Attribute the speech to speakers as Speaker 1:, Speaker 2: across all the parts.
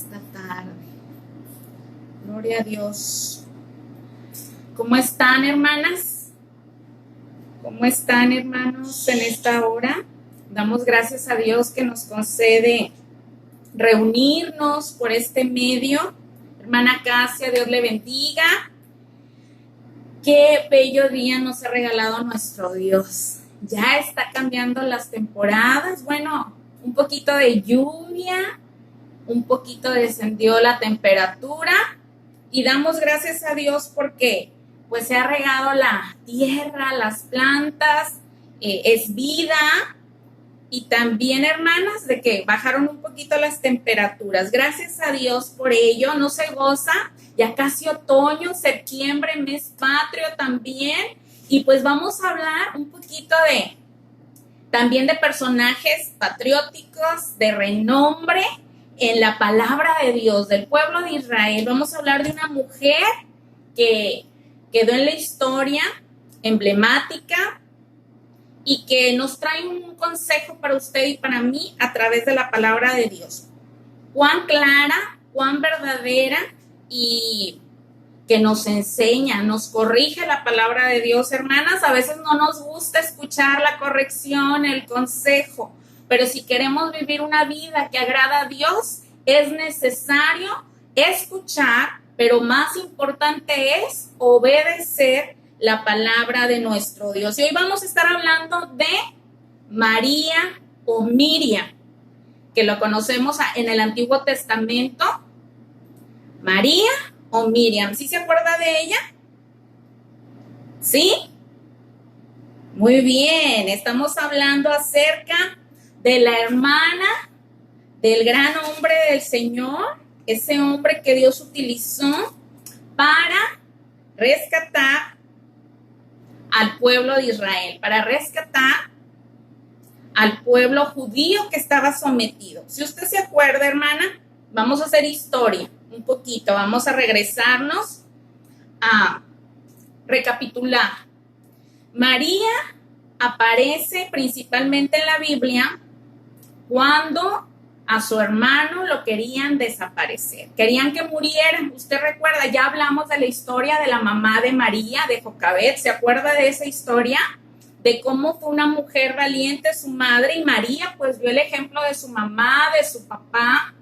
Speaker 1: esta tarde. Gloria a Dios. ¿Cómo están, hermanas? ¿Cómo están, hermanos, en esta hora? Damos gracias a Dios que nos concede reunirnos por este medio. Hermana Casia, Dios le bendiga. Qué bello día nos ha regalado nuestro Dios. Ya está cambiando las temporadas. Bueno, un poquito de lluvia, un poquito descendió la temperatura y damos gracias a Dios porque pues se ha regado la tierra, las plantas, es vida. Y también, hermanas, de que bajaron un poquito las temperaturas. Gracias a Dios por ello. No se goza, ya casi otoño, septiembre, mes patrio también. Y pues vamos a hablar un poquito también de personajes patrióticos, de renombre en la palabra de Dios, del pueblo de Israel. Vamos a hablar de una mujer que quedó en la historia emblemática y que nos trae un consejo para usted y para mí a través de la palabra de Dios. Cuán clara, cuán verdadera y que nos enseña, nos corrige la palabra de Dios, hermanas. A veces no nos gusta escuchar la corrección, el consejo, pero si queremos vivir una vida que agrada a Dios, es necesario escuchar, pero más importante es obedecer la palabra de nuestro Dios. Y hoy vamos a estar hablando de María o Miriam, que lo conocemos en el Antiguo Testamento. María o Miriam, ¿sí se acuerda de ella? ¿Sí? Muy bien, estamos hablando acerca de la hermana del gran hombre del Señor, ese hombre que Dios utilizó para rescatar al pueblo de Israel, para rescatar al pueblo judío que estaba sometido. Si usted se acuerda, hermana, vamos a hacer historia un poquito, vamos a regresarnos a recapitular. María aparece principalmente en la Biblia cuando a su hermano lo querían desaparecer, querían que muriera. Usted recuerda, ya hablamos de la historia de la mamá de María, de Jocabed. ¿Se acuerda de esa historia? De cómo fue una mujer valiente su madre, y María pues vio el ejemplo de su mamá, de su papá,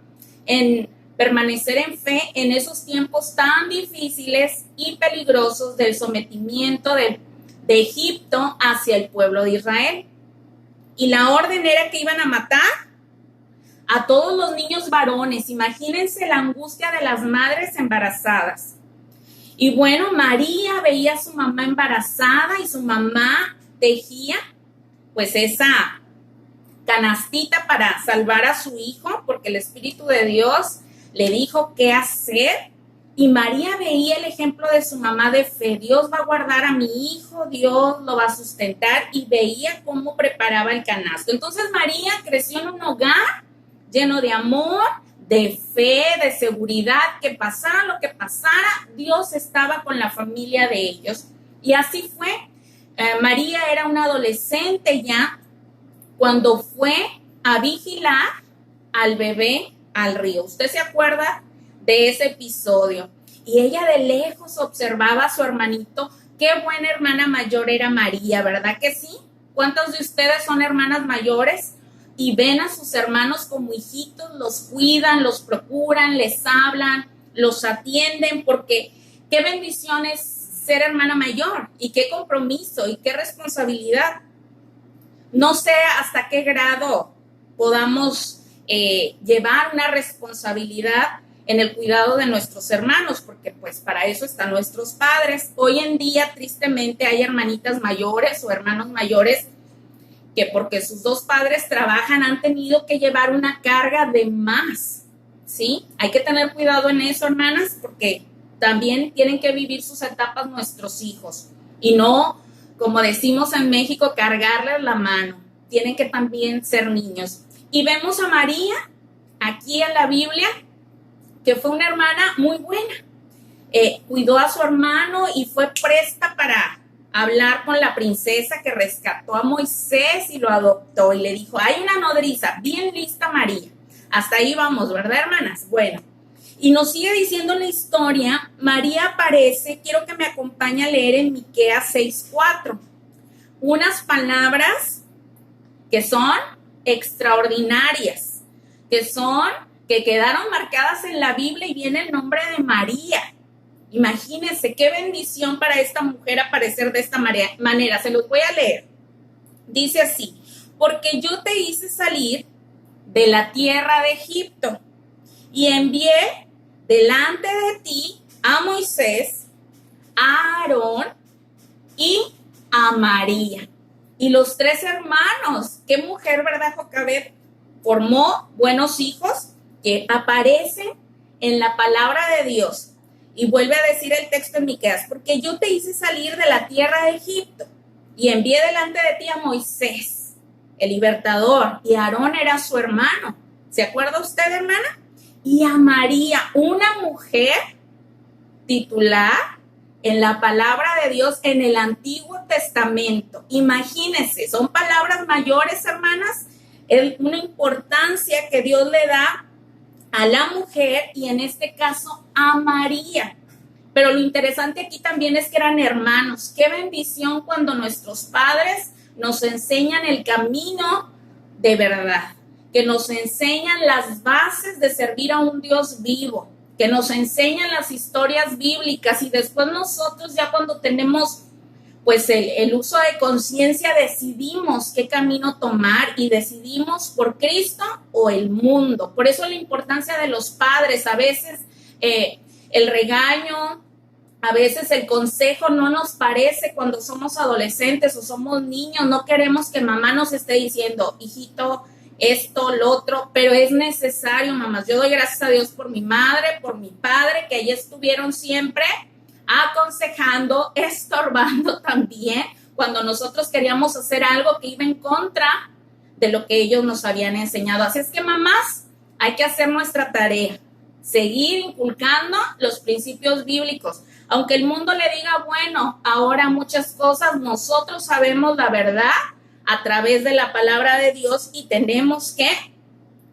Speaker 1: en permanecer en fe en esos tiempos tan difíciles y peligrosos del sometimiento de Egipto hacia el pueblo de Israel. Y la orden era que iban a matar a todos los niños varones. Imagínense la angustia de las madres embarazadas. Y bueno, María veía a su mamá embarazada y su mamá tejía pues esa canastita para salvar a su hijo, porque el Espíritu de Dios le dijo qué hacer. Y María veía el ejemplo de su mamá de fe. Dios va a guardar a mi hijo, Dios lo va a sustentar, y veía cómo preparaba el canasto. Entonces María creció en un hogar lleno de amor, de fe, de seguridad, que pasara lo que pasara, Dios estaba con la familia de ellos. Y así fue. María era una adolescente ya cuando fue a vigilar al bebé al río. ¿Usted se acuerda de ese episodio? Y ella de lejos observaba a su hermanito. Qué buena hermana mayor era María, ¿verdad que sí? ¿Cuántos de ustedes son hermanas mayores y ven a sus hermanos como hijitos, los cuidan, los procuran, les hablan, los atienden? Porque qué bendición es ser hermana mayor, y qué compromiso y qué responsabilidad. No sé hasta qué grado podamos llevar una responsabilidad en el cuidado de nuestros hermanos, porque pues para eso están nuestros padres. Hoy en día, tristemente, hay hermanitas mayores o hermanos mayores que porque sus dos padres trabajan han tenido que llevar una carga de más, ¿sí? Hay que tener cuidado en eso, hermanas, porque también tienen que vivir sus etapas nuestros hijos, y no, como decimos en México, cargarles la mano. Tienen que también ser niños. Y vemos a María aquí en la Biblia, que fue una hermana muy buena. Cuidó a su hermano y fue presta para hablar con la princesa que rescató a Moisés y lo adoptó, y le dijo, hay una nodriza bien lista, María. Hasta ahí vamos, ¿verdad, hermanas? Bueno, Y nos sigue diciendo la historia, María aparece, quiero que me acompañe a leer en Miqueas 6:4, unas palabras que son extraordinarias, que quedaron marcadas en la Biblia y viene el nombre de María. Imagínense qué bendición para esta mujer aparecer de esta manera. Se los voy a leer. Dice así: porque yo te hice salir de la tierra de Egipto y envié delante de ti a Moisés, a Aarón y a María. Y los 3 hermanos. Qué mujer, ¿verdad, Jocabed? Formó buenos hijos que aparecen en la palabra de Dios. Y vuelve a decir el texto en Miqueas: porque yo te hice salir de la tierra de Egipto y envié delante de ti a Moisés, el libertador, y Aarón era su hermano. ¿Se acuerda usted, hermana? Y a María, una mujer titular en la palabra de Dios en el Antiguo Testamento. Imagínense, son palabras mayores, hermanas, es una importancia que Dios le da a la mujer y en este caso a María. Pero lo interesante aquí también es que eran hermanos. Qué bendición cuando nuestros padres nos enseñan el camino de verdad, que nos enseñan las bases de servir a un Dios vivo, que nos enseñan las historias bíblicas y después nosotros ya cuando tenemos pues el uso de conciencia decidimos qué camino tomar y decidimos por Cristo o el mundo. Por eso la importancia de los padres, a veces el regaño, a veces el consejo no nos parece cuando somos adolescentes o somos niños, no queremos que mamá nos esté diciendo, hijito, esto, lo otro, pero es necesario, mamás. Yo doy gracias a Dios por mi madre, por mi padre, que ahí estuvieron siempre aconsejando, estorbando también, cuando nosotros queríamos hacer algo que iba en contra de lo que ellos nos habían enseñado. Así es que, mamás, hay que hacer nuestra tarea, seguir inculcando los principios bíblicos. Aunque el mundo le diga, bueno, ahora muchas cosas, nosotros sabemos la verdad a través de la palabra de Dios y tenemos que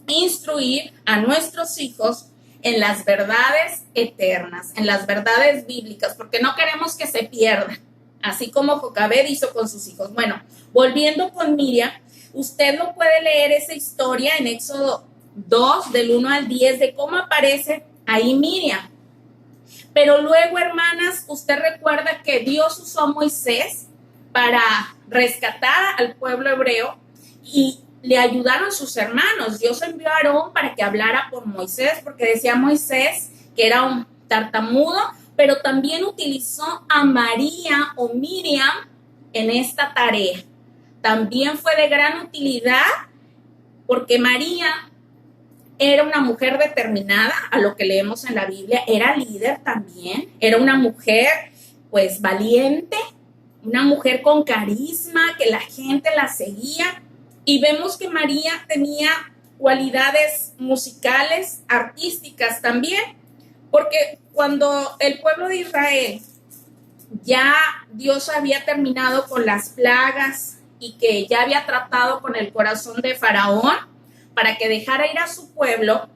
Speaker 1: instruir a nuestros hijos en las verdades eternas, en las verdades bíblicas, porque no queremos que se pierdan, así como Jocabed hizo con sus hijos. Bueno, volviendo con Miriam, usted lo puede leer esa historia en Éxodo 2, del 1 al 10, de cómo aparece ahí Miriam. Pero luego, hermanas, usted recuerda que Dios usó a Moisés para rescatar al pueblo hebreo y le ayudaron sus hermanos. Dios envió a Aarón para que hablara por Moisés, porque decía Moisés que era un tartamudo, pero también utilizó a María o Miriam en esta tarea. También fue de gran utilidad porque María era una mujer determinada, a lo que leemos en la Biblia, era líder también, era una mujer pues valiente, una mujer con carisma, que la gente la seguía. Y vemos que María tenía cualidades musicales, artísticas también, porque cuando el pueblo de Israel ya Dios había terminado con las plagas y que ya había tratado con el corazón de Faraón para que dejara ir a su pueblo,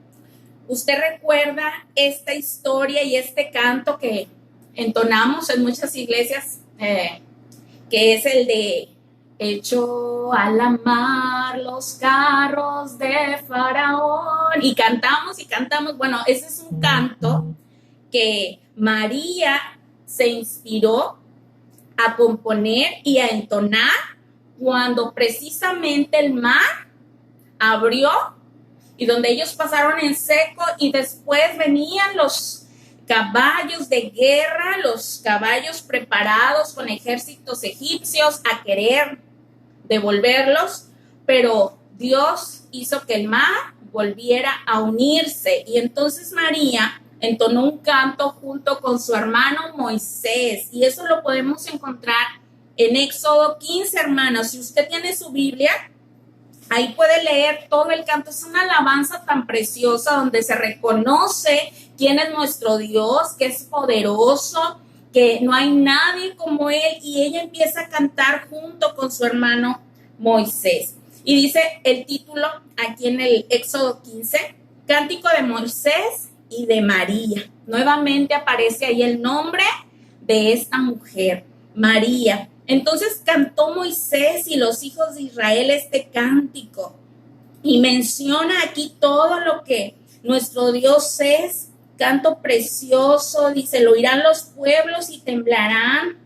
Speaker 1: usted recuerda esta historia y este canto que entonamos en muchas iglesias, que es el de echó a la mar los carros de Faraón. Y cantamos. Bueno, ese es un canto que María se inspiró a componer y a entonar cuando precisamente el mar abrió y donde ellos pasaron en seco y después venían los caballos de guerra, los caballos preparados con ejércitos egipcios a querer devolverlos, pero Dios hizo que el mar volviera a unirse y entonces María entonó un canto junto con su hermano Moisés y eso lo podemos encontrar en Éxodo 15, hermanos. Si usted tiene su Biblia, ahí puede leer todo el canto. Es una alabanza tan preciosa donde se reconoce quién es nuestro Dios, que es poderoso, que no hay nadie como Él, y ella empieza a cantar junto con su hermano Moisés. Y dice el título aquí en el Éxodo 15, Cántico de Moisés y de María. Nuevamente aparece ahí el nombre de esta mujer, María. Entonces cantó Moisés y los hijos de Israel este cántico y menciona aquí todo lo que nuestro Dios es. Canto precioso, dice, lo oirán los pueblos y temblarán,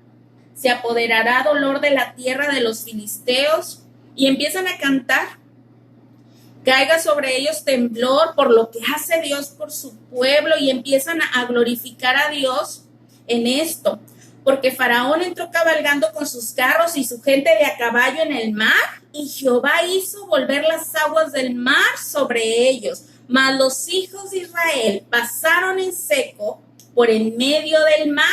Speaker 1: se apoderará dolor de la tierra de los filisteos, y empiezan a cantar. Caiga sobre ellos temblor por lo que hace Dios por su pueblo, y empiezan a glorificar a Dios en esto, porque Faraón entró cabalgando con sus carros y su gente de a caballo en el mar, y Jehová hizo volver las aguas del mar sobre ellos. Mas los hijos de Israel pasaron en seco por en medio del mar.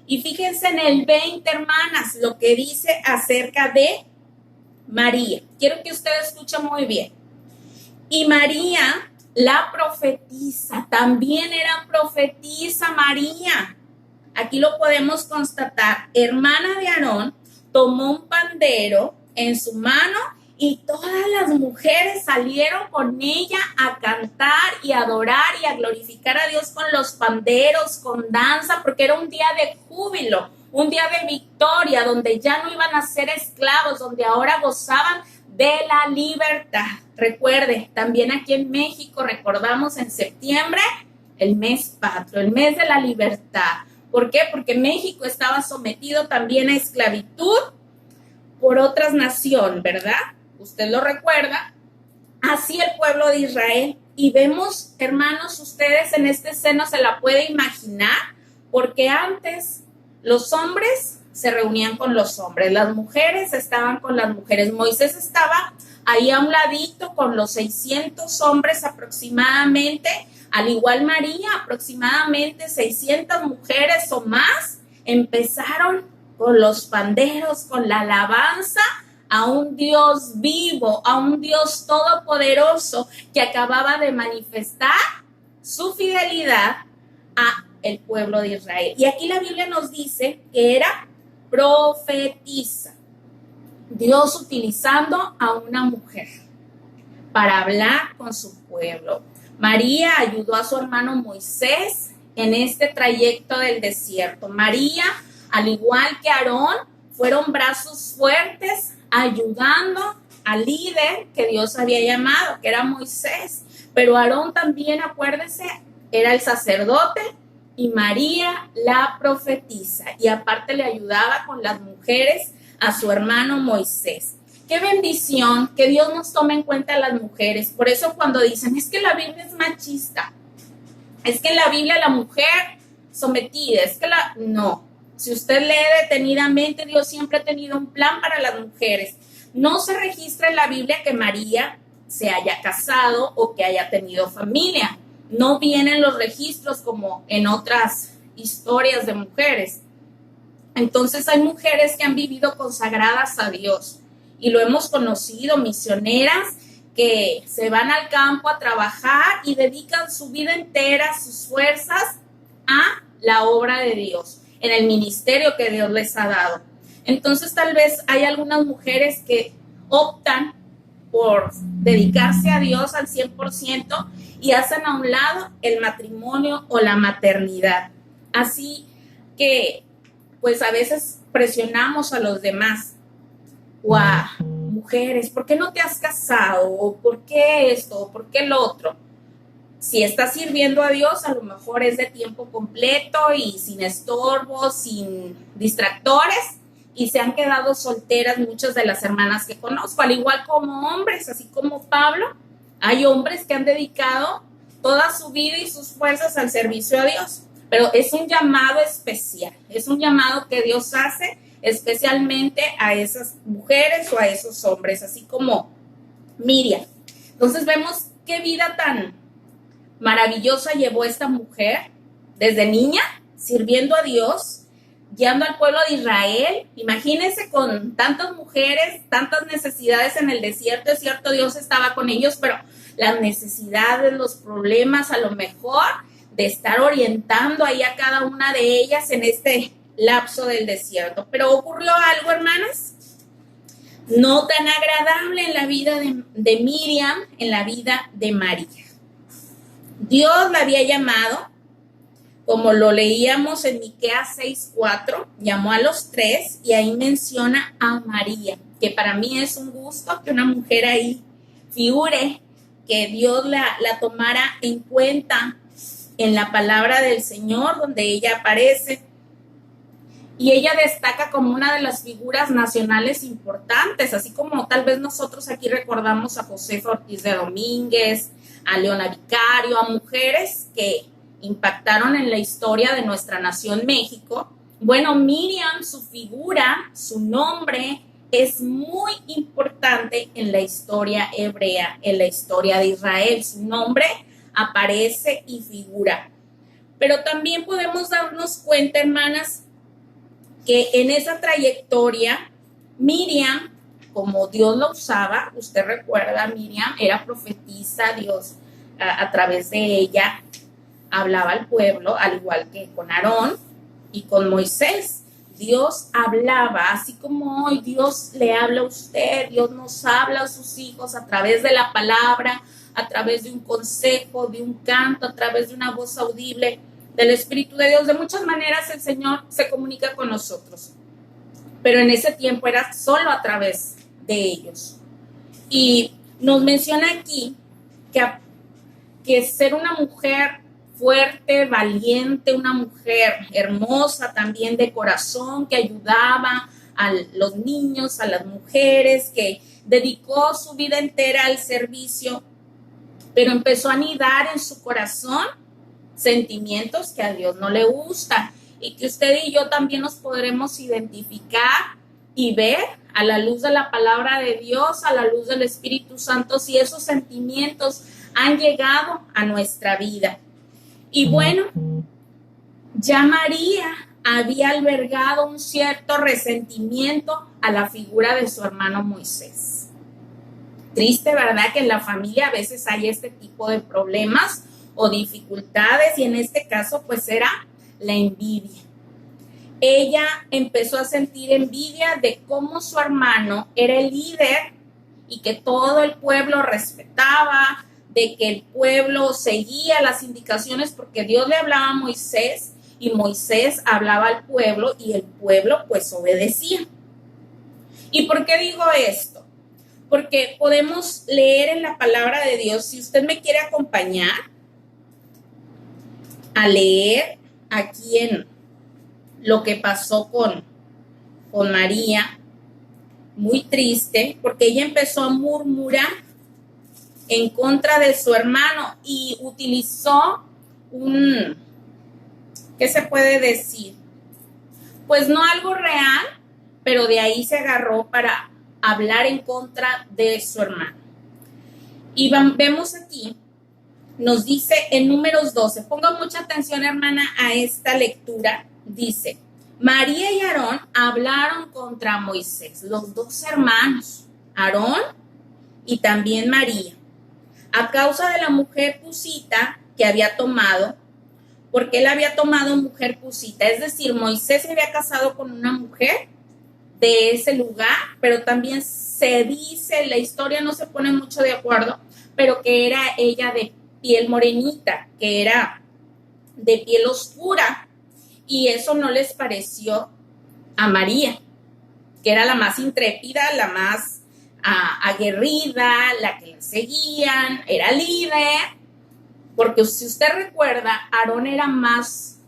Speaker 1: Y fíjense en el 20, hermanas, lo que dice acerca de María. Quiero que ustedes escuchen muy bien. Y María, la profetisa, también era profetisa María. Aquí lo podemos constatar. Hermana de Aarón, tomó un pandero en su mano y todas las mujeres salieron con ella a cantar y a adorar y a glorificar a Dios con los panderos, con danza, porque era un día de júbilo, un día de victoria, donde ya no iban a ser esclavos, donde ahora gozaban de la libertad. Recuerde, también aquí en México recordamos en septiembre el mes patrio, el mes de la libertad. ¿Por qué? Porque México estaba sometido también a esclavitud por otras naciones, ¿verdad? Usted lo recuerda. Así el pueblo de Israel. Y vemos, hermanos, ustedes en esta escena se la puede imaginar, porque antes los hombres se reunían con los hombres, las mujeres estaban con las mujeres. Moisés estaba ahí a un ladito con los 600 hombres aproximadamente, al igual María, aproximadamente 600 mujeres o más empezaron con los panderos, con la alabanza a un Dios vivo, a un Dios todopoderoso que acababa de manifestar su fidelidad a el pueblo de Israel. Y aquí la Biblia nos dice que era profetisa. Dios utilizando a una mujer para hablar con su pueblo. María ayudó a su hermano Moisés en este trayecto del desierto. María, al igual que Aarón, fueron brazos fuertes ayudando al líder que Dios había llamado, que era Moisés. Pero Aarón también, acuérdense, era el sacerdote y María la profetisa. Y aparte le ayudaba con las mujeres a su hermano Moisés. Qué bendición que Dios nos tome en cuenta a las mujeres. Por eso cuando dicen, es que la Biblia es machista, es que en la Biblia la mujer sometida, es que no. Si usted lee detenidamente, Dios siempre ha tenido un plan para las mujeres. No se registra en la Biblia que María se haya casado o que haya tenido familia. No vienen los registros como en otras historias de mujeres. Entonces hay mujeres que han vivido consagradas a Dios y lo hemos conocido, misioneras que se van al campo a trabajar y dedican su vida entera, sus fuerzas a la obra de Dios, en el ministerio que Dios les ha dado. Entonces tal vez hay algunas mujeres que optan por dedicarse a Dios al 100% y hacen a un lado el matrimonio o la maternidad. Así que pues a veces presionamos a los demás o a mujeres, ¿por qué no te has casado? ¿O por qué esto? ¿O por qué lo otro? Si estás sirviendo a Dios, a lo mejor es de tiempo completo y sin estorbos, sin distractores, y se han quedado solteras muchas de las hermanas que conozco, al igual como hombres, así como Pablo. Hay hombres que han dedicado toda su vida y sus fuerzas al servicio a Dios. Pero es un llamado especial, es un llamado que Dios hace especialmente a esas mujeres o a esos hombres, así como Miriam. Entonces vemos qué vida tan maravillosa llevó esta mujer desde niña, sirviendo a Dios, guiando al pueblo de Israel. Imagínense con tantas mujeres, tantas necesidades en el desierto. Es cierto, Dios estaba con ellos, pero las necesidades, los problemas, a lo mejor de estar orientando ahí a cada una de ellas en este lapso del desierto. Pero ocurrió algo, hermanas, no tan agradable en la vida de Miriam, en la vida de María. Dios la había llamado, como lo leíamos en Miqueas 6:4, llamó a los tres y ahí menciona a María, que para mí es un gusto que una mujer ahí figure, que Dios la tomara en cuenta en la palabra del Señor, donde ella aparece. Y ella destaca como una de las figuras nacionales importantes, así como tal vez nosotros aquí recordamos a Josefa Ortiz de Domínguez, a Leona Vicario, a mujeres que impactaron en la historia de nuestra nación México. Bueno, Miriam, su figura, su nombre es muy importante en la historia hebrea, en la historia de Israel. Su nombre aparece y figura. Pero también podemos darnos cuenta, hermanas, que en esa trayectoria, Miriam, como Dios lo usaba, usted recuerda, Miriam era profetisa, Dios a través de ella hablaba al pueblo, al igual que con Aarón y con Moisés. Dios hablaba, así como hoy Dios le habla a usted, Dios nos habla a sus hijos a través de la palabra, a través de un consejo, de un canto, a través de una voz audible del Espíritu de Dios. De muchas maneras el Señor se comunica con nosotros, pero en ese tiempo era solo a través de ellos. Y nos menciona aquí que ser una mujer fuerte, valiente, una mujer hermosa también de corazón, que ayudaba a los niños, a las mujeres, que dedicó su vida entera al servicio, pero empezó a anidar en su corazón sentimientos que a Dios no le gustan y que usted y yo también nos podremos identificar y ver a la luz de la palabra de Dios, a la luz del Espíritu Santo, si esos sentimientos han llegado a nuestra vida. Y bueno, ya María había albergado un cierto resentimiento a la figura de su hermano Moisés. Triste, ¿verdad? Que en la familia a veces hay este tipo de problemas o dificultades, y en este caso pues era la envidia. Ella empezó a sentir envidia de cómo su hermano era el líder y que todo el pueblo respetaba, de que el pueblo seguía las indicaciones, porque Dios le hablaba a Moisés y Moisés hablaba al pueblo y el pueblo pues obedecía. ¿Y por qué digo esto? Porque podemos leer en la palabra de Dios, si usted me quiere acompañar a leer aquí en lo que pasó con María, muy triste, porque ella empezó a murmurar en contra de su hermano y utilizó ¿qué se puede decir? Pues no algo real, pero de ahí se agarró para hablar en contra de su hermano. Y vemos aquí, nos dice en Números 12, ponga mucha atención, hermana, a esta lectura. Dice, María y Aarón hablaron contra Moisés, los dos hermanos, Aarón y también María, a causa de la mujer cusita que había tomado, porque él había tomado mujer cusita, es decir, Moisés se había casado con una mujer de ese lugar, pero también se dice, la historia no se pone mucho de acuerdo, pero que era ella de piel morenita, que era de piel oscura, y eso no les pareció a María, que era la más intrépida, la más aguerrida, la que la seguían, era líder, porque si usted recuerda, Aarón era más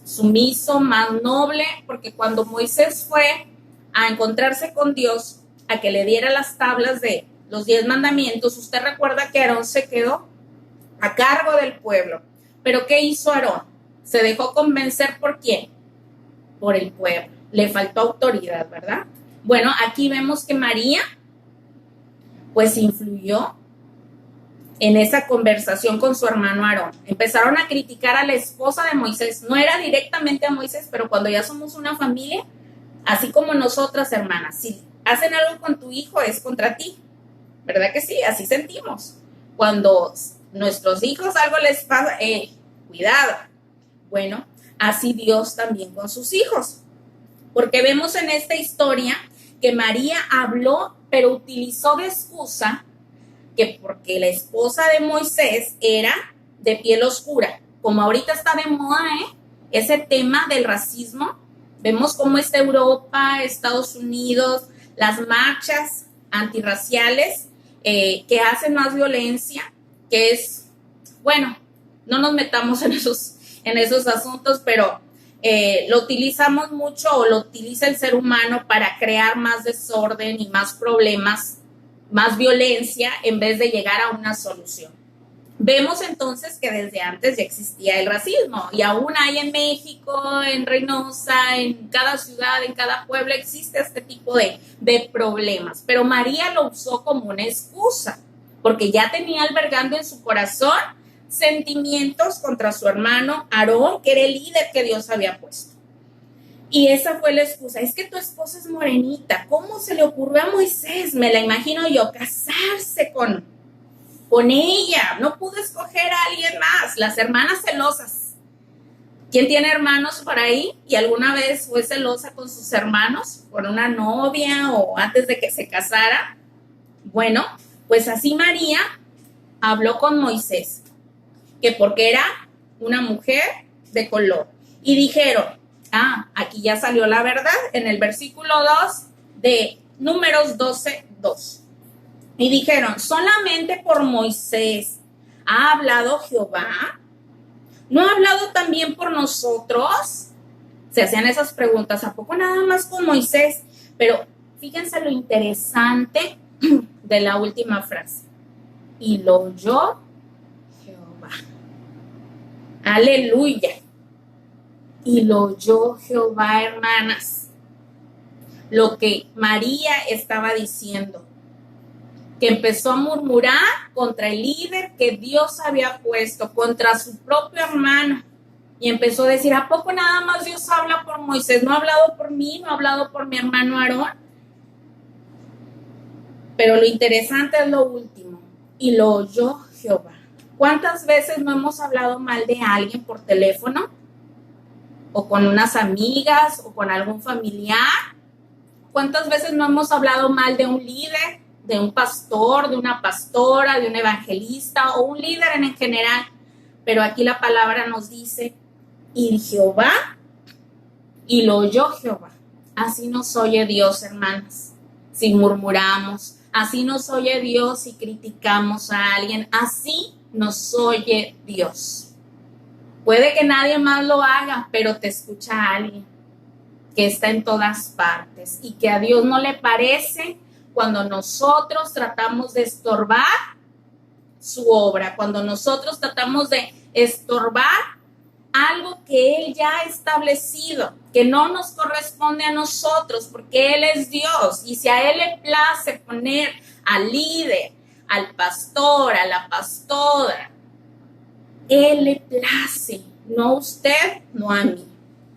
Speaker 1: sumiso, más noble, porque cuando Moisés fue a encontrarse con Dios, a que le diera las tablas de los 10 mandamientos, usted recuerda que Aarón se quedó a cargo del pueblo. Pero ¿qué hizo Aarón? Se dejó convencer ¿por quién? Por el pueblo. Le faltó autoridad, ¿verdad? Bueno, aquí vemos que María pues influyó en esa conversación con su hermano Aarón. Empezaron a criticar a la esposa de Moisés. No era directamente a Moisés, pero cuando ya somos una familia, así como nosotras, hermanas, si hacen algo con tu hijo es contra ti, ¿verdad que sí? Así sentimos. Cuando nuestros hijos algo les pasa, cuidado. Bueno, así Dios también con sus hijos. Porque vemos en esta historia que María habló, pero utilizó de excusa que porque la esposa de Moisés era de piel oscura. Como ahorita está de moda, ese tema del racismo, vemos cómo está Europa, Estados Unidos, las marchas antirraciales que hacen más violencia, que es, bueno, no nos metamos en esos asuntos, pero lo utilizamos mucho o lo utiliza el ser humano para crear más desorden y más problemas, más violencia en vez de llegar a una solución. Vemos entonces que desde antes ya existía el racismo y aún hay en México, en Reynosa, en cada ciudad, en cada pueblo existe este tipo de problemas. Pero María lo usó como una excusa porque ya tenía albergando en su corazón sentimientos contra su hermano Aarón, que era el líder que Dios había puesto. Y esa fue la excusa. Es que tu esposa es morenita. ¿Cómo se le ocurrió a Moisés? Me la imagino yo, casarse con ella. No pudo escoger a alguien más. Las hermanas celosas. ¿Quién tiene hermanos por ahí? ¿Y alguna vez fue celosa con sus hermanos? ¿Con una novia o antes de que se casara? Bueno, pues así María habló con Moisés, que porque era una mujer de color. Y dijeron, aquí ya salió la verdad, en el versículo 2 de Números 12:2. Y dijeron, solamente por Moisés ha hablado Jehová. ¿No ha hablado también por nosotros? Se hacían esas preguntas, ¿a poco nada más con Moisés? Pero fíjense lo interesante de la última frase. Y lo oyó Jehová. Aleluya. Y lo oyó Jehová, hermanas. Lo que María estaba diciendo. Que empezó a murmurar contra el líder que Dios había puesto, contra su propio hermano. Y empezó a decir, ¿a poco nada más Dios habla por Moisés? ¿No ha hablado por mí? ¿No ha hablado por mi hermano Aarón? Pero lo interesante es lo último. Y lo oyó Jehová. ¿Cuántas veces no hemos hablado mal de alguien por teléfono? O con unas amigas, o con algún familiar. ¿Cuántas veces no hemos hablado mal de un líder, de un pastor, de una pastora, de un evangelista o un líder en general? Pero aquí la palabra nos dice, y Jehová, y lo oyó Jehová. Así nos oye Dios, hermanas, si murmuramos. Así nos oye Dios si criticamos a alguien. Así nos oye Dios. Puede que nadie más lo haga, pero te escucha alguien que está en todas partes y que a Dios no le parece cuando nosotros tratamos de estorbar su obra, cuando nosotros tratamos de estorbar algo que Él ya ha establecido, que no nos corresponde a nosotros, porque Él es Dios. Y si a Él le place poner al líder, al pastor, a la pastora, Él le place, no a usted, no a mí.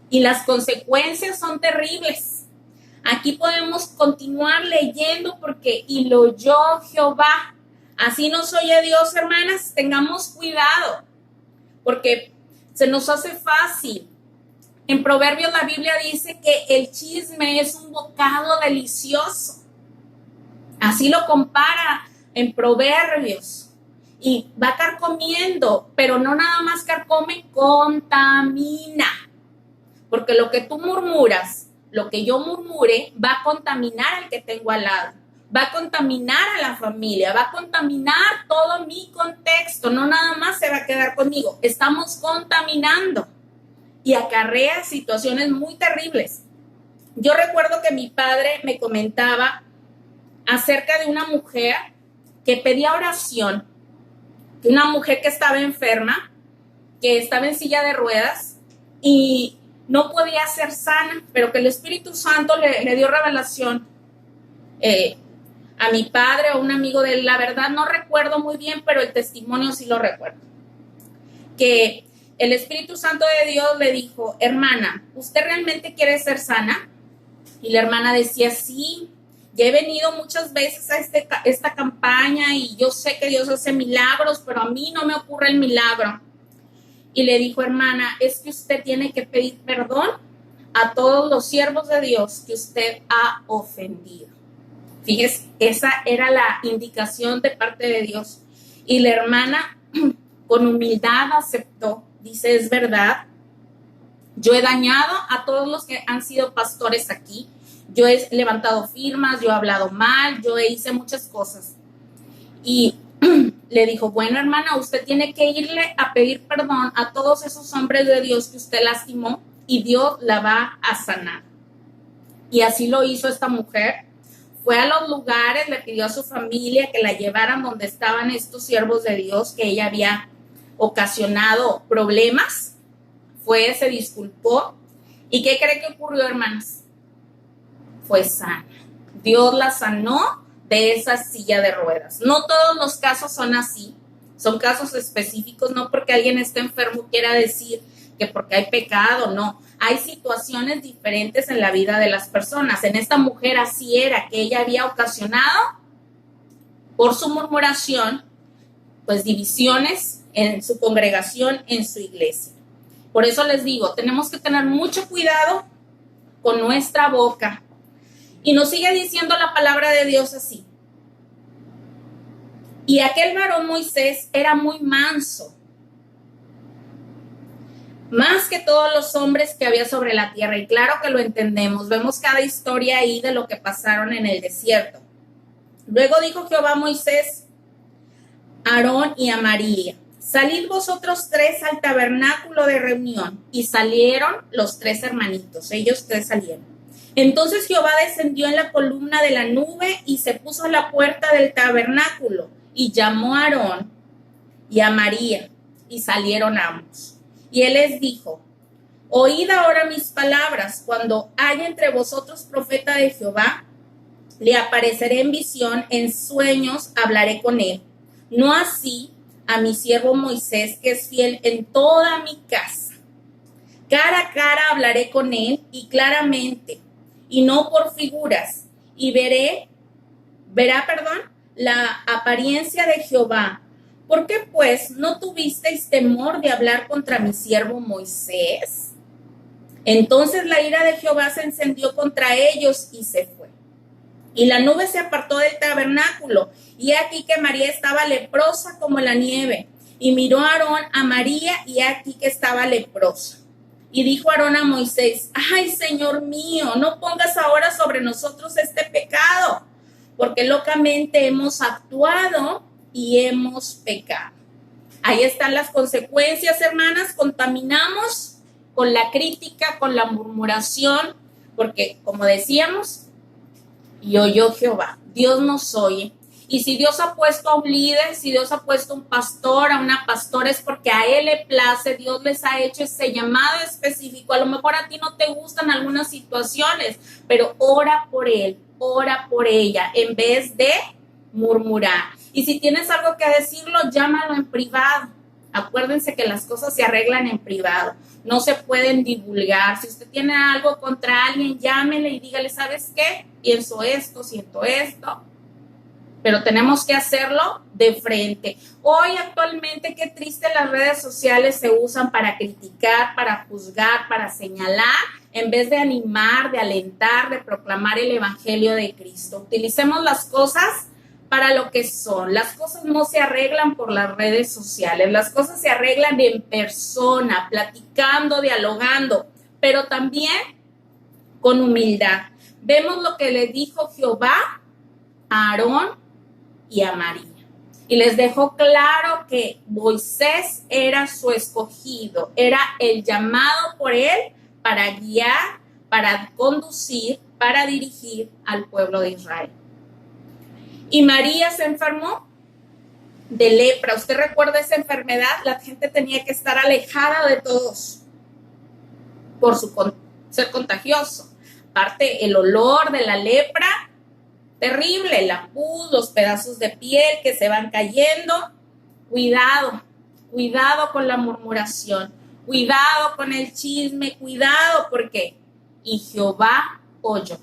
Speaker 1: Y las consecuencias son terribles. Aquí podemos continuar leyendo porque y lo oyó Jehová. Así nos oye Dios, hermanas. Tengamos cuidado porque se nos hace fácil. En Proverbios la Biblia dice que el chisme es un bocado delicioso. Así lo compara en Proverbios. Y va carcomiendo, pero no nada más carcome, contamina. Porque lo que tú murmuras, lo que yo murmure, va a contaminar al que tengo al lado. Va a contaminar a la familia, va a contaminar todo mi contexto. No nada más se va a quedar conmigo. Estamos contaminando y acarrea situaciones muy terribles. Yo recuerdo que mi padre me comentaba acerca de una mujer que pedía oración. Una mujer que estaba enferma, que estaba en silla de ruedas y no podía ser sana, pero que el Espíritu Santo le dio revelación a mi padre o un amigo de él. La verdad no recuerdo muy bien, pero el testimonio sí lo recuerdo. Que el Espíritu Santo de Dios le dijo, hermana, ¿usted realmente quiere ser sana? Y la hermana decía, sí, ya he venido muchas veces a esta campaña y yo sé que Dios hace milagros, pero a mí no me ocurre el milagro. Y le dijo, hermana, es que usted tiene que pedir perdón a todos los siervos de Dios que usted ha ofendido. Fíjese, esa era la indicación de parte de Dios. Y la hermana con humildad aceptó. Dice, es verdad, yo he dañado a todos los que han sido pastores aquí. Yo he levantado firmas, yo he hablado mal, yo hice muchas cosas. Y le dijo, bueno, hermana, usted tiene que irle a pedir perdón a todos esos hombres de Dios que usted lastimó y Dios la va a sanar. Y así lo hizo esta mujer. Fue a los lugares, le pidió a su familia que la llevaran donde estaban estos siervos de Dios que ella había ocasionado problemas. Fue, se disculpó. ¿Y qué cree que ocurrió, hermanas? Fue sana. Dios la sanó de esa silla de ruedas. No todos los casos son así. Son casos específicos. No porque alguien esté enfermo quiera decir que porque hay pecado, no. Hay situaciones diferentes en la vida de las personas. En esta mujer así era, que ella había ocasionado por su murmuración, pues divisiones en su congregación, en su iglesia. Por eso les digo, tenemos que tener mucho cuidado con nuestra boca. Y nos sigue diciendo la palabra de Dios así. Y aquel varón Moisés era muy manso, más que todos los hombres que había sobre la tierra. Y claro que lo entendemos. Vemos cada historia ahí de lo que pasaron en el desierto. Luego dijo Jehová a Moisés, a Aarón y a María, salid vosotros tres al tabernáculo de reunión. Y salieron los tres hermanitos. Ellos tres salieron. Entonces Jehová descendió en la columna de la nube y se puso a la puerta del tabernáculo. Y llamó a Aarón y a María. Y salieron ambos. Y él les dijo, oíd ahora mis palabras. Cuando haya entre vosotros profeta de Jehová, le apareceré en visión, en sueños hablaré con él. No así a mi siervo Moisés, que es fiel en toda mi casa. Cara a cara hablaré con él y claramente, y no por figuras, y verá la apariencia de Jehová. ¿Por qué, pues, no tuvisteis temor de hablar contra mi siervo Moisés? Entonces la ira de Jehová se encendió contra ellos y se fue. Y la nube se apartó del tabernáculo, y aquí que María estaba leprosa como la nieve. Y miró a Aarón a María, y aquí que estaba leprosa. Y dijo Aarón a Moisés, ay, Señor mío, no pongas ahora sobre nosotros este pecado, porque locamente hemos actuado y hemos pecado. Ahí están las consecuencias, hermanas. Contaminamos con la crítica, con la murmuración, porque como decíamos, y oyó Jehová, Dios nos oye. Y si Dios ha puesto a un líder, si Dios ha puesto a un pastor, a una pastora, es porque a él le place. Dios les ha hecho ese llamado específico. A lo mejor a ti no te gustan algunas situaciones, pero ora por él, ora por ella, en vez de murmurar. Y si tienes algo que decirlo, llámalo en privado. Acuérdense que las cosas se arreglan en privado, no se pueden divulgar. Si usted tiene algo contra alguien, llámele y dígale, ¿sabes qué? Pienso esto, siento esto. Pero tenemos que hacerlo de frente. Hoy actualmente, qué triste, las redes sociales se usan para criticar, para juzgar, para señalar, en vez de animar, de alentar, de proclamar el evangelio de Cristo. Utilicemos las cosas para lo que son. Las cosas no se arreglan por las redes sociales, las cosas se arreglan en persona, platicando, dialogando, pero también con humildad. Vemos lo que le dijo Jehová a Aarón y a María. Y les dejó claro que Moisés era su escogido, era el llamado por él para guiar, para conducir, para dirigir al pueblo de Israel. Y María se enfermó de lepra. ¿Usted recuerda esa enfermedad? La gente tenía que estar alejada de todos por ser contagioso. Aparte, el olor de la lepra, terrible, la pus, los pedazos de piel que se van cayendo. Cuidado, cuidado con la murmuración, cuidado con el chisme, cuidado porque y Jehová oyó.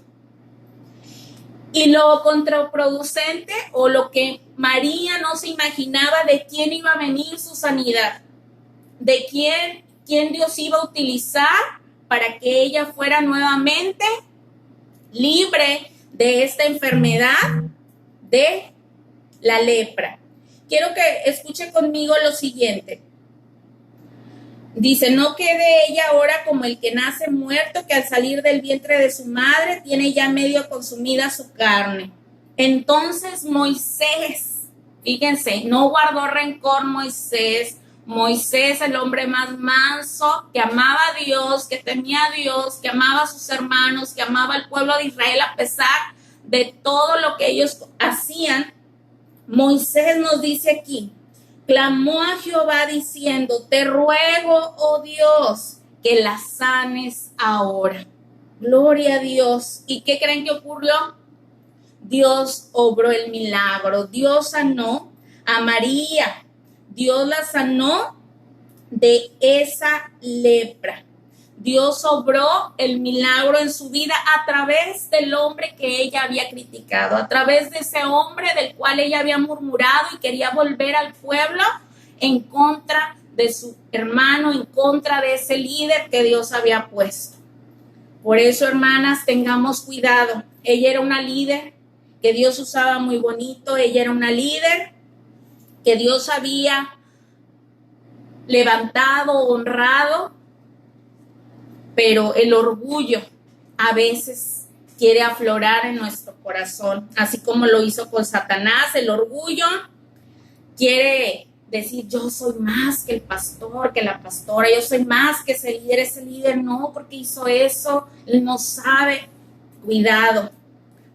Speaker 1: Y lo contraproducente o lo que María no se imaginaba de quién iba a venir su sanidad, de quién Dios iba a utilizar para que ella fuera nuevamente libre de esta enfermedad de la lepra. quiero que escuche conmigo lo siguiente. Dice, no quede ella ahora como el que nace muerto, que al salir del vientre de su madre tiene ya medio consumida su carne. Entonces Moisés, fíjense, no guardó rencor Moisés, el hombre más manso, que amaba a Dios, que temía a Dios, que amaba a sus hermanos, que amaba al pueblo de Israel a pesar de todo lo que ellos hacían. Moisés nos dice aquí, clamó a Jehová diciendo, te ruego, oh Dios, que la sanes ahora. Gloria a Dios. ¿Y qué creen que ocurrió? Dios obró el milagro. Dios sanó a María. Dios la sanó de esa lepra. Dios obró el milagro en su vida a través del hombre que ella había criticado, a través de ese hombre del cual ella había murmurado y quería volver al pueblo en contra de su hermano, en contra de ese líder que Dios había puesto. Por eso, hermanas, tengamos cuidado. Ella era una líder que Dios usaba muy bonito, ella era una líder que Dios había levantado, honrado, pero el orgullo a veces quiere aflorar en nuestro corazón, así como lo hizo con Satanás. El orgullo quiere decir, yo soy más que el pastor, que la pastora, yo soy más que ese líder no, porque hizo eso, él no sabe. Cuidado,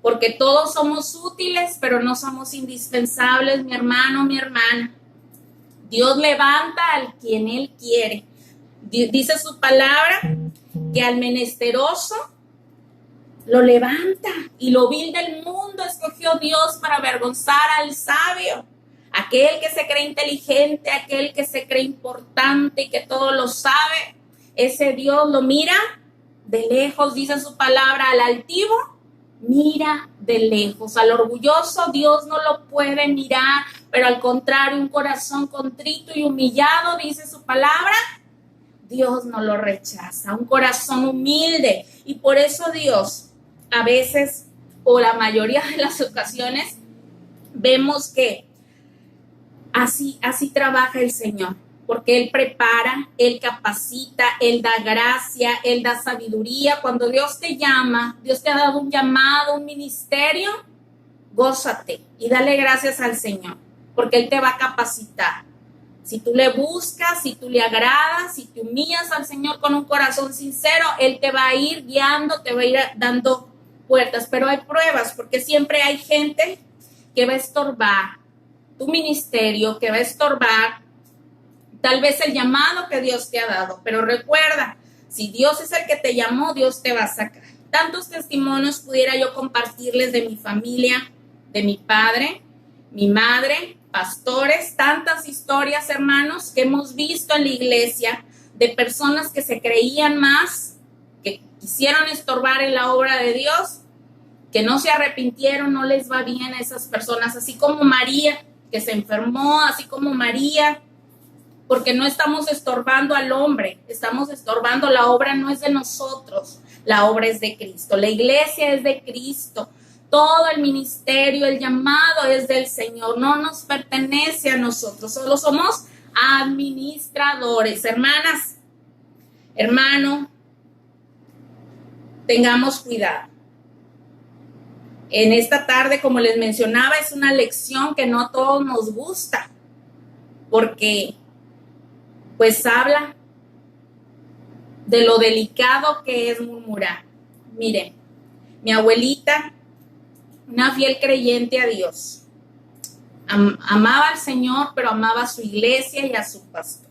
Speaker 1: porque todos somos útiles, pero no somos indispensables, mi hermano, mi hermana. Dios levanta al quien Él quiere. Dice su palabra que al menesteroso lo levanta, y lo vil del mundo escogió Dios para avergonzar al sabio. Aquel que se cree inteligente, aquel que se cree importante y que todo lo sabe, ese Dios lo mira de lejos. Dice su palabra, al altivo mira de lejos, al orgulloso Dios no lo puede mirar, pero al contrario, un corazón contrito y humillado, dice su palabra, Dios no lo rechaza. Un corazón humilde. Y por eso Dios, a veces, o la mayoría de las ocasiones, vemos que así trabaja el Señor, porque Él prepara, Él capacita, Él da gracia, Él da sabiduría. Cuando Dios te llama, Dios te ha dado un llamado, un ministerio, gózate y dale gracias al Señor, porque Él te va a capacitar. Si tú le buscas, si tú le agradas, si te humillas al Señor con un corazón sincero, Él te va a ir guiando, te va a ir dando puertas. Pero hay pruebas, porque siempre hay gente que va a estorbar tu ministerio, que va a estorbar tal vez el llamado que Dios te ha dado. Pero recuerda, si Dios es el que te llamó, Dios te va a sacar. Tantos testimonios pudiera yo compartirles de mi familia, de mi padre, mi madre, pastores, tantas historias, hermanos, que hemos visto en la iglesia de personas que se creían más, que quisieron estorbar en la obra de Dios, que no se arrepintieron. No les va bien a esas personas, así como María, que se enfermó, así como María, porque no estamos estorbando al hombre, estamos estorbando. La obra no es de nosotros, la obra es de Cristo, la iglesia es de Cristo. Todo el ministerio, el llamado es del Señor, no nos pertenece a nosotros, solo somos administradores. Hermanas, hermano, tengamos cuidado. En esta tarde, como les mencionaba, es una lección que no a todos nos gusta, porque pues habla de lo delicado que es murmurar. Miren, mi abuelita, una fiel creyente a Dios, amaba al Señor, pero amaba a su iglesia y a su pastor.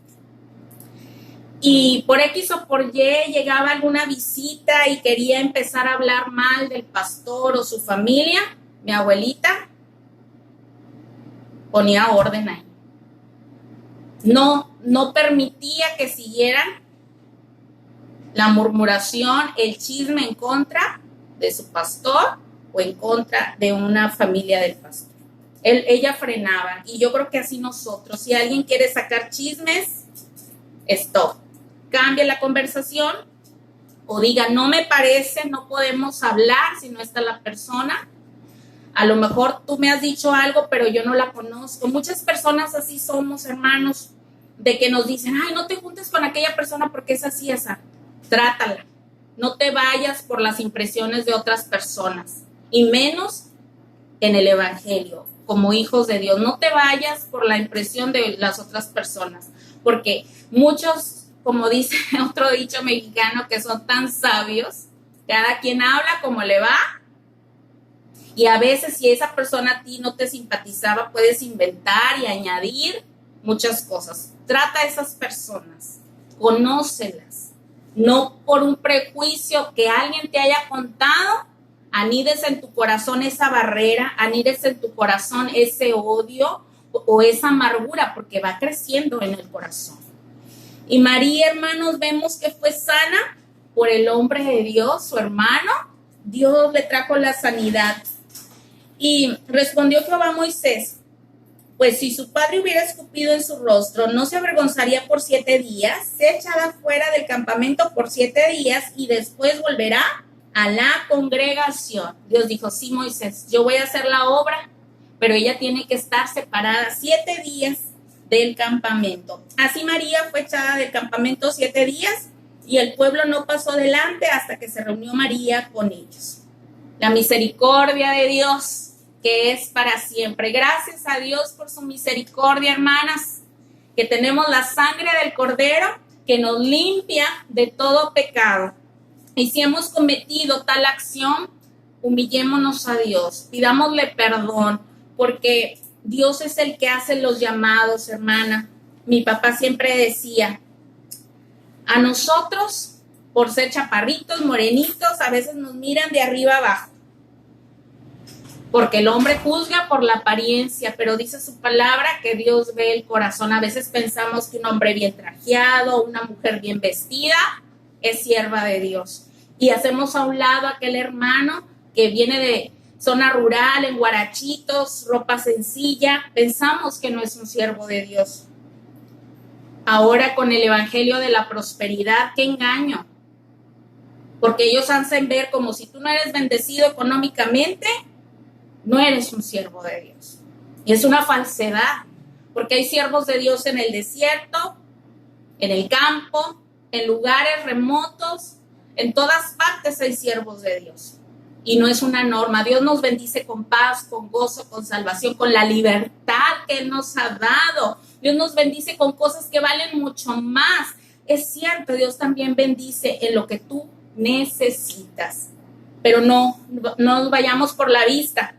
Speaker 1: Y por X o por Y llegaba alguna visita y quería empezar a hablar mal del pastor o su familia. Mi abuelita ponía orden ahí. No permitía que siguieran la murmuración, el chisme en contra de su pastor o en contra de una familia del pastor. Ella frenaba, y yo creo que así nosotros, si alguien quiere sacar chismes, stop, cambia la conversación o diga, no me parece, no podemos hablar si no está la persona. A lo mejor tú me has dicho algo, pero yo no la conozco. Muchas personas así somos, hermanos, de que nos dicen, ay, no te juntes con aquella persona porque es así, esa. Trátala. No te vayas por las impresiones de otras personas, y menos en el evangelio, como hijos de Dios. No te vayas por la impresión de las otras personas, porque muchos, como dice otro dicho mexicano, que son tan sabios, cada quien habla como le va, y a veces si esa persona a ti no te simpatizaba, puedes inventar y añadir muchas cosas. Trata a esas personas, conócelas, no por un prejuicio que alguien te haya contado, anides en tu corazón esa barrera, anides en tu corazón ese odio o esa amargura, porque va creciendo en el corazón. Y María, hermanos, vemos que fue sana por el hombre de Dios, su hermano. Dios le trajo la sanidad. Y respondió Jehová a Moisés, pues si su padre hubiera escupido en su rostro, no se avergonzaría por 7 días, se echará fuera del campamento por 7 días y después volverá a la congregación. Dios dijo, sí, Moisés, yo voy a hacer la obra, pero ella tiene que estar separada 7 días del campamento. Así María fue echada del campamento 7 días y el pueblo no pasó adelante hasta que se reunió María con ellos. La misericordia de Dios, que es para siempre. Gracias a Dios por su misericordia, hermanas, que tenemos la sangre del Cordero que nos limpia de todo pecado. Y si hemos cometido tal acción, humillémonos a Dios, pidámosle perdón, porque Dios es el que hace los llamados, hermana. Mi papá siempre decía, a nosotros, por ser chaparritos, morenitos, a veces nos miran de arriba abajo, porque el hombre juzga por la apariencia, pero dice su palabra que Dios ve el corazón. A veces pensamos que un hombre bien trajeado, una mujer bien vestida, es sierva de Dios. Y hacemos a un lado a aquel hermano que viene de zona rural, en guarachitos, ropa sencilla. Pensamos que no es un siervo de Dios. Ahora con el evangelio de la prosperidad, qué engaño. Porque ellos hacen ver como si tú no eres bendecido económicamente, no eres un siervo de Dios. Y es una falsedad, porque hay siervos de Dios en el desierto, en el campo, en lugares remotos, en todas partes hay siervos de Dios. Y no es una norma. Dios nos bendice con paz, con gozo, con salvación, con la libertad que Él nos ha dado. Dios nos bendice con cosas que valen mucho más. Es cierto, Dios también bendice en lo que tú necesitas. Pero no nos vayamos por la vista,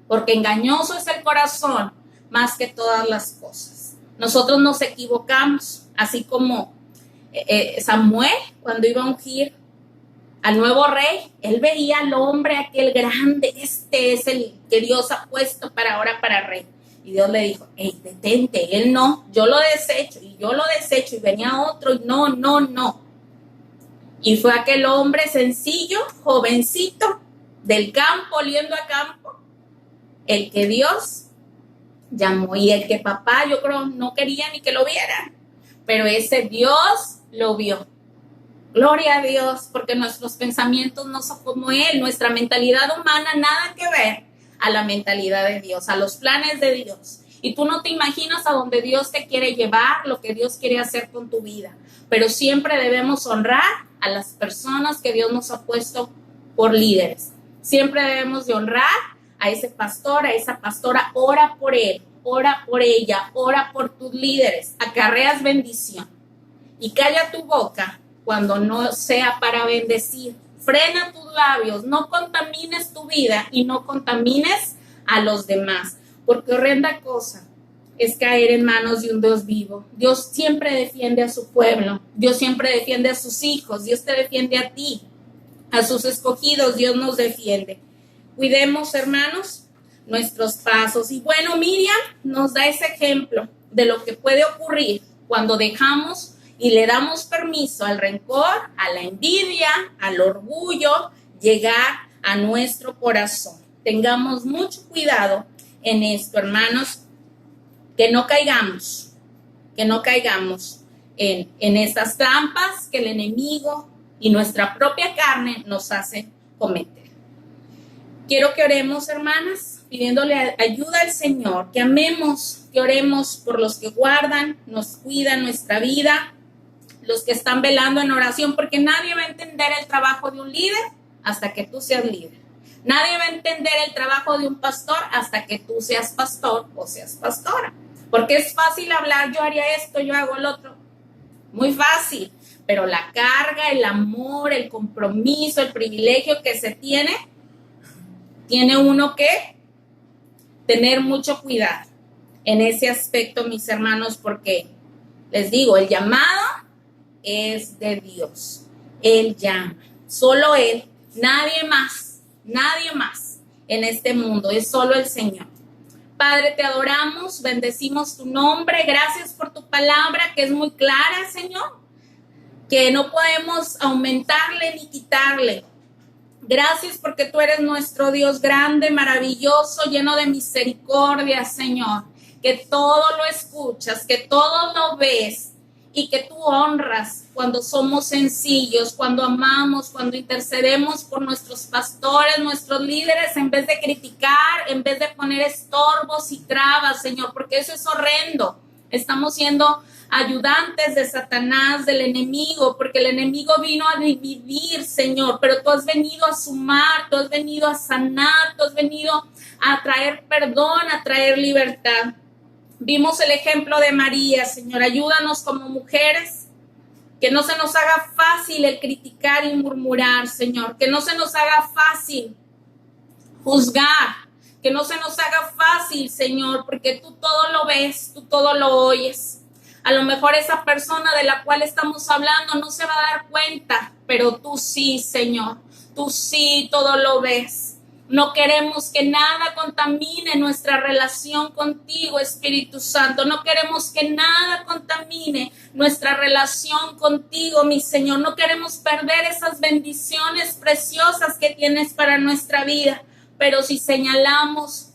Speaker 1: porque engañoso es el corazón más que todas las cosas. Nosotros nos equivocamos, así como Samuel, cuando iba a ungir al nuevo rey, él veía al hombre aquel grande, este es el que Dios ha puesto para ahora para rey. Y Dios le dijo, hey, detente, él no, yo lo desecho, y yo lo desecho, y venía otro, y no. Y fue aquel hombre sencillo, jovencito, del campo, oliendo a campo, el que Dios llamó, y el que papá, yo creo, no quería ni que lo viera, pero ese Dios lo vio. Gloria a Dios, porque nuestros pensamientos no son como Él, nuestra mentalidad humana nada que ver a la mentalidad de Dios, a los planes de Dios. Y tú no te imaginas a dónde Dios te quiere llevar, lo que Dios quiere hacer con tu vida. Pero siempre debemos honrar a las personas que Dios nos ha puesto por líderes. Siempre debemos de honrar a ese pastor, a esa pastora. Ora por él, ora por ella, ora por tus líderes. Acarreas bendición. Y calla tu boca cuando no sea para bendecir. Frena tus labios, no contamines tu vida y no contamines a los demás, porque horrenda cosa es caer en manos de un Dios vivo. Dios siempre defiende a su pueblo, Dios siempre defiende a sus hijos, Dios te defiende a ti, a sus escogidos, Dios nos defiende. Cuidemos, hermanos, nuestros pasos. Y bueno, Miriam nos da ese ejemplo de lo que puede ocurrir cuando dejamos y le damos permiso al rencor, a la envidia, al orgullo, llegar a nuestro corazón. Tengamos mucho cuidado en esto, hermanos, que no caigamos en estas trampas que el enemigo y nuestra propia carne nos hace cometer. Quiero que oremos, hermanas, pidiéndole ayuda al Señor, que amemos, que oremos por los que guardan, nos cuidan nuestra vida, los que están velando en oración, porque nadie va a entender el trabajo de un líder hasta que tú seas líder. Nadie va a entender el trabajo de un pastor hasta que tú seas pastor o seas pastora. Porque es fácil hablar, yo haría esto, yo hago lo otro. Muy fácil, pero la carga, el amor, el compromiso, el privilegio que se tiene uno que tener mucho cuidado en ese aspecto, mis hermanos, porque les digo, el llamado es de Dios. Él llama, solo Él, nadie más en este mundo, es solo el Señor. Padre, te adoramos, bendecimos tu nombre, gracias por tu palabra que es muy clara, Señor, que no podemos aumentarle ni quitarle. Gracias porque tú eres nuestro Dios grande, maravilloso, lleno de misericordia, Señor, que todo lo escuchas, que todo lo ves y que tú honras cuando somos sencillos, cuando amamos, cuando intercedemos por nuestros pastores, nuestros líderes, en vez de criticar, en vez de poner estorbos y trabas, Señor, porque eso es horrendo. Estamos siendo ayudantes de Satanás, del enemigo, porque el enemigo vino a dividir, Señor, pero tú has venido a sumar, tú has venido a sanar, tú has venido a traer perdón, a traer libertad. Vimos el ejemplo de María, Señor, ayúdanos como mujeres, que no se nos haga fácil el criticar y murmurar, Señor, que no se nos haga fácil juzgar, que no se nos haga fácil, Señor, porque tú todo lo ves, tú todo lo oyes. A lo mejor esa persona de la cual estamos hablando no se va a dar cuenta, pero tú sí, Señor, tú sí todo lo ves. No queremos que nada contamine nuestra relación contigo, Espíritu Santo. No queremos que nada contamine nuestra relación contigo, mi Señor. No queremos perder esas bendiciones preciosas que tienes para nuestra vida. Pero si señalamos,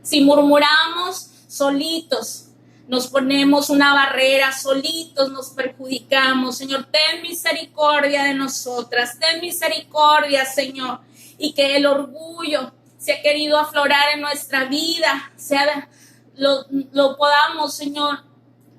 Speaker 1: si murmuramos, solitos nos ponemos una barrera, solitos nos perjudicamos. Señor, ten misericordia de nosotras. Ten misericordia, Señor. Y que el orgullo se ha querido aflorar en nuestra vida, lo podamos, Señor,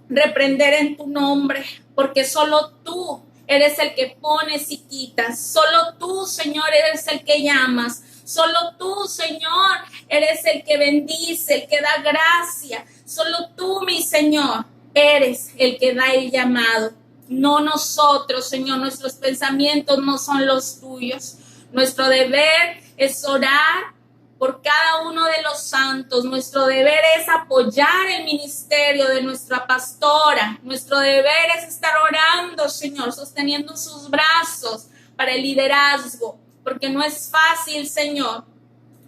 Speaker 1: reprender en tu nombre, porque solo tú eres el que pones y quitas, solo tú, Señor, eres el que llamas, solo tú, Señor, eres el que bendice, el que da gracia, solo tú, mi Señor, eres el que da el llamado, no nosotros, Señor, nuestros pensamientos no son los tuyos. Nuestro deber es orar por cada uno de los santos. Nuestro deber es apoyar el ministerio de nuestra pastora. Nuestro deber es estar orando, Señor, sosteniendo sus brazos para el liderazgo, porque no es fácil, Señor.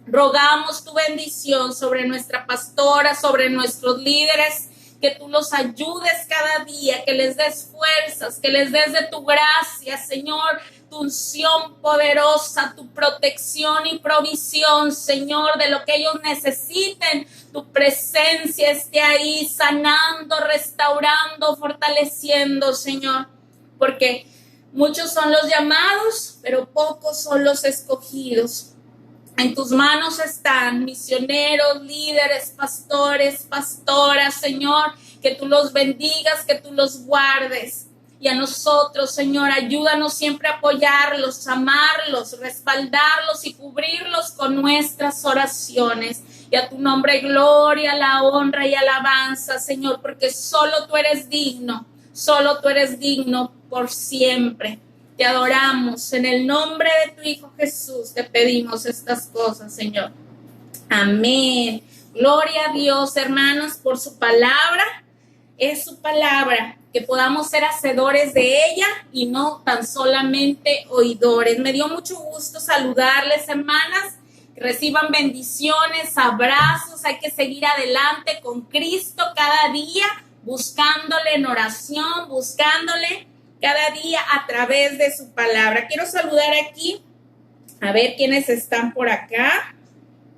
Speaker 1: Rogamos tu bendición sobre nuestra pastora, sobre nuestros líderes, que tú los ayudes cada día, que les des fuerzas, que les des de tu gracia, Señor, tu unción poderosa, tu protección y provisión, Señor, de lo que ellos necesiten. Tu presencia esté ahí, sanando, restaurando, fortaleciendo, Señor, porque muchos son los llamados, pero pocos son los escogidos. En tus manos están misioneros, líderes, pastores, pastoras, Señor, que tú los bendigas, que tú los guardes. Y a nosotros, Señor, ayúdanos siempre a apoyarlos, amarlos, respaldarlos y cubrirlos con nuestras oraciones. Y a tu nombre gloria, la honra y alabanza, Señor, porque solo tú eres digno por siempre. Te adoramos. En el nombre de tu Hijo Jesús te pedimos estas cosas, Señor. Amén. Gloria a Dios, hermanos, por su palabra. Es su palabra, que podamos ser hacedores de ella y no tan solamente oidores. Me dio mucho gusto saludarles, hermanas. Que reciban bendiciones, abrazos. Hay que seguir adelante con Cristo cada día, buscándole en oración, buscándole cada día a través de su palabra. Quiero saludar aquí, a ver quiénes están por acá.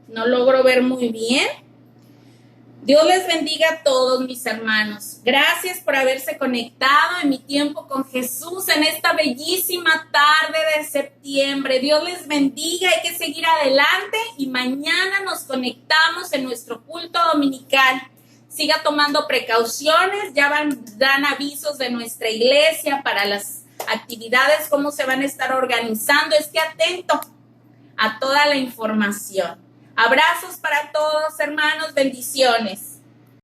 Speaker 1: No logro ver muy bien. Dios les bendiga a todos mis hermanos. Gracias por haberse conectado en mi tiempo con Jesús en esta bellísima tarde de septiembre. Dios les bendiga, hay que seguir adelante y mañana nos conectamos en nuestro culto dominical. Siga tomando precauciones, ya dan avisos de nuestra iglesia para las actividades, cómo se van a estar organizando. Esté atento a toda la información. Abrazos para todos, hermanos, bendiciones.